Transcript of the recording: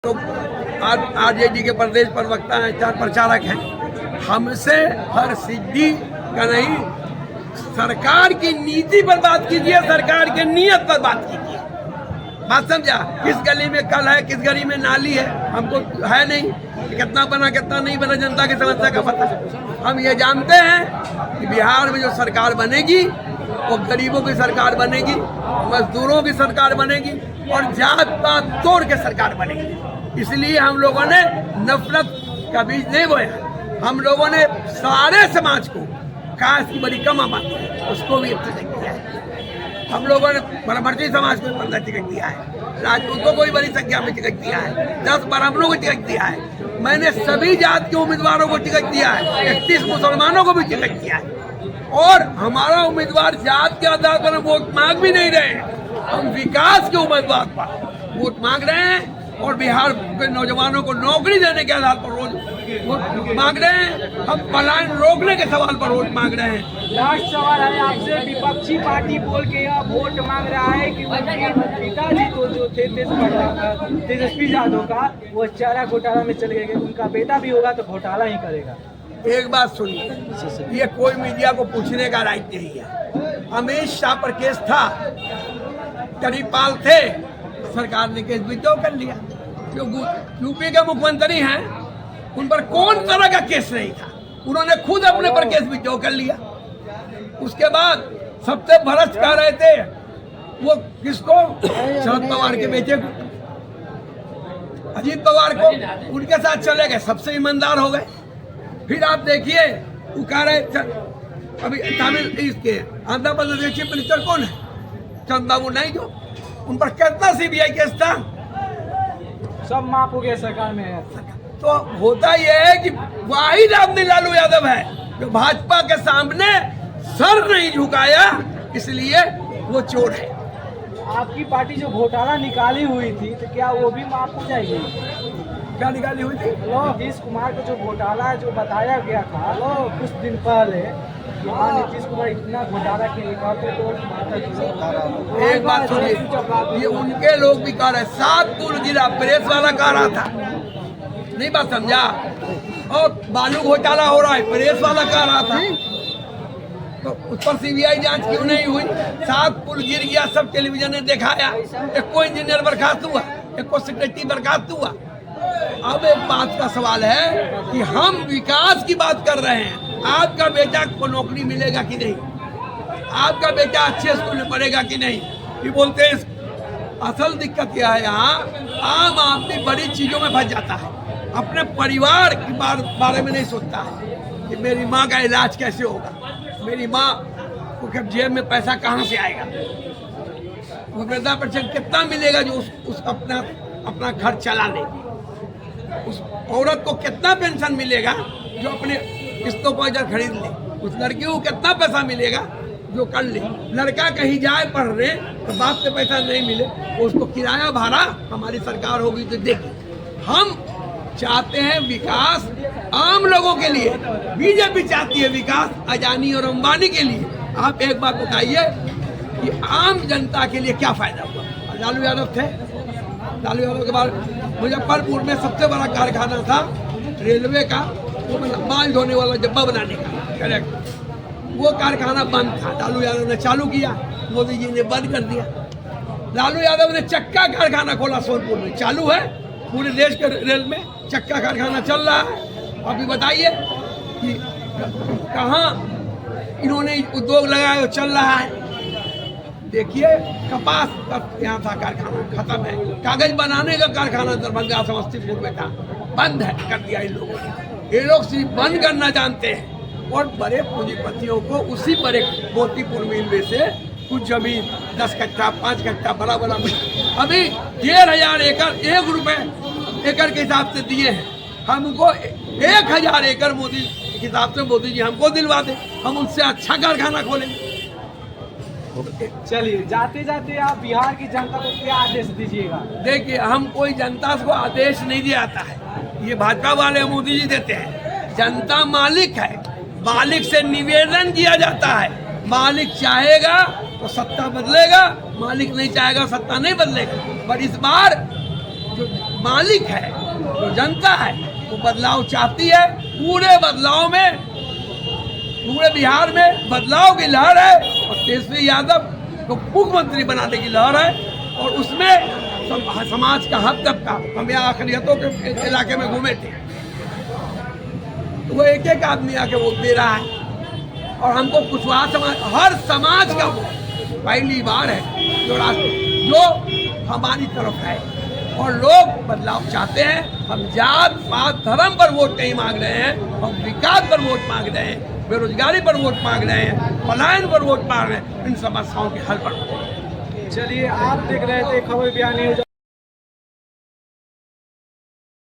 तो आरजेडी के प्रदेश प्रवक्ता हैं, चार प्रचारक हैं, हमसे हर सिद्धि का नहीं, सरकार की नीति पर बात कीजिए, सरकार की नीयत पर बात कीजिए। बात समझा? किस गली में कल है, किस गली में नाली है, हमको है नहीं, कितना बना कितना नहीं बना, जनता की समस्या का पता। हम ये जानते हैं कि बिहार में जो सरकार बनेगी वो गरीबों की सरकार बनेगी, मजदूरों की सरकार बनेगी और जात पात तोड़ के सरकार बनेगी। इसलिए हम लोगों ने नफरत का बीज नहीं बोया। हम लोगों ने सारे समाज को काश की बड़ी कम आबादी है उसको भी टिकट दिया है। हम लोगों ने ब्राह्मणी समाज को 15 टिकट दिया है, राजपूतों को भी बड़ी संख्या में टिकट दिया है, 10 ब्राह्मणों को टिकट दिया है। मैंने सभी जात के उम्मीदवारों को टिकट दिया है, 31 मुसलमानों को भी टिकट दिया है। और हमारा उम्मीदवार जात के आधार पर हम वोट मांग भी नहीं रहे हैं, हम विकास के उम्मीदवार पर वोट मांग रहे हैं और बिहार के नौजवानों को नौकरी देने के आधार पर रोज वोट मांग रहे हैं। हम पलायन रोकने के सवाल पर वोट मांग रहे हैं। लास्ट सवाल है आपसे, विपक्षी पार्टी बोल के यह वोट मांग रहा है कि उनके पिताजी तो जो थे तेजस्वी यादव का, वो चारा घोटाला में चले गए, उनका बेटा भी होगा तो घोटाला ही करेगा। एक बात सुनिए, ये कोई मीडिया को पूछने का राइट नहीं है। अमित शाह पर केस था, करीपाल थे, सरकार ने केस विड्रॉ कर लिया। जो यूपी के मुख्यमंत्री हैं उन पर कौन तरह का केस नहीं था, उन्होंने खुद अपने पर केस विड्रॉ कर लिया। उसके बाद सबसे भ्रष्ट कह रहे थे वो किसको, शरद पवार के बेटे को, अजीत पवार को, उनके साथ चले गए, सबसे ईमानदार हो गए। फिर आप देखिए वो कह रहे अभी तमिल इसके आंध्र प्रदेश के चीफ मिनिस्टर कौन है, चंद्रबाबू नायडू, उन पर कितना सीबीआई केस था, सब माफ हो गया सरकार में है। तो होता यह है कि वाहिद आदमी लालू यादव है जो भाजपा के सामने सर नहीं झुकाया, इसलिए वो चोर है। आपकी पार्टी जो घोटाला निकाली हुई थी तो क्या वो भी माफ हो जाएगी? क्या निकाली हुई थी? नीतीश कुमार को जो घोटाला जो बताया गया था कुछ दिन पहले, नीतीश कुमार इतना घोटाला किए, एक बात सुनिए, ये उनके लोग भी कह रहे, 7 पुल गिरा, प्रेस वाला कह रहा था, नहीं बात समझा। और बालू घोटाला हो रहा है, प्रेस वाला कह रहा था, तो उस पर सीबीआई जांच क्यों नहीं हुई? 7 पुल गिर गया, सब टेलीविजन ने दिखाया, एक को इंजीनियर बर्खास्त हुआ, एक को सेक्रेटरी बर्खास्त हुआ। अब एक बात का सवाल है कि हम विकास की बात कर रहे हैं, आपका बेटा को नौकरी मिलेगा कि नहीं, आपका बेटा अच्छे स्कूल में पढ़ेगा कि नहीं, ये बोलते हैं। असल दिक्कत यह है, यहाँ आम आदमी बड़ी चीजों में फंस जाता है, अपने परिवार के बारे में नहीं सोचता है कि मेरी माँ का इलाज कैसे होगा, मेरी माँ को जेब में पैसा कहाँ से आएगा, वो वृद्धा पेंशन कितना मिलेगा जो उस अपना घर चला ले, उस औरत को कितना पेंशन मिलेगा जो अपने किस्तों पर इधर खरीद ले, उस लड़की को कितना पैसा मिलेगा जो कर ले। लड़का कहीं जाए पढ़ने तो बाप से पैसा नहीं मिले, तो उसको किराया भाड़ा हमारी सरकार होगी तो देगी। हम चाहते हैं विकास आम लोगों के लिए, बीजेपी चाहती है विकास अडानी और अंबानी के लिए। आप एक बात बताइए कि आम जनता के लिए क्या फायदा हुआ? लालू यादव थे, लालू यादव के बाद मुजफ्फरपुर में सबसे बड़ा कारखाना था रेलवे का, वो माल ढोने वाला डब्बा बनाने का, करेक्ट, वो कारखाना बंद था, लालू यादव ने चालू किया, मोदी जी ने बंद कर दिया। लालू यादव ने चक्का कारखाना खोला सोनपुर में, चालू है, पूरे देश के रेल में चक्का कारखाना चल रहा है। अभी बताइए कि कहाँ इन्होंने उद्योग लगाया, चल रहा है। देखिए कपास का यहाँ था कारखाना, खत्म है। कागज बनाने का कारखाना दरभंगा समस्तीपुर में था, बंद है, कर दिया इन लोगों ने। ये लोग सिर्फ बंद करना जानते हैं और बड़े पूंजीपतियों को उसी बड़े मोतीपुर मिल में से कुछ जमीन 10 कट्टा 5 कट्टा बड़ा बड़ा अभी 1,500 एकड़ 1 रुपए एकड़ के हिसाब से दिए हैं। हमको 1,000 एकड़ मोदी के हिसाब से मोदी जी हमको दिलवा दे, हम उनसे अच्छा कारखाना खोलेंगे। चलिए, जाते जाते आप बिहार की जनता को क्या आदेश दीजिएगा? देखिए, हम कोई जनता को आदेश नहीं दिया जाता है, ये भाजपा वाले मोदी जी देते हैं। जनता मालिक है, मालिक से निवेदन किया जाता है, मालिक चाहेगा तो सत्ता बदलेगा, मालिक नहीं चाहेगा सत्ता नहीं बदलेगा। पर इस बार जो मालिक है, जो जनता है, वो बदलाव चाहती है। पूरे बदलाव में, पूरे बिहार में बदलाव की लहर है और तेजस्वी यादव को मुख्यमंत्री बनाने की लहर है। और उसमें समाज का हक तबका, हम यहाँ अखिलियतों के इलाके में घूमे थे, तो वो एक एक आदमी आके वोट दे रहा है। और हमको कुशवाहा समाज, हर समाज का वोट पहली बार है जो हमारी तरफ है। और लोग बदलाव चाहते हैं। हम जात पात धर्म पर वोट नहीं मांग रहे हैं, हम विकास पर वोट मांग रहे हैं, बेरोजगारी पर वोट मांग रहे हैं, पलायन पर वोट मांग रहे हैं, इन समस्याओं के हल पर। चलिए, आप देख रहे थे खबर बयान न्यूज।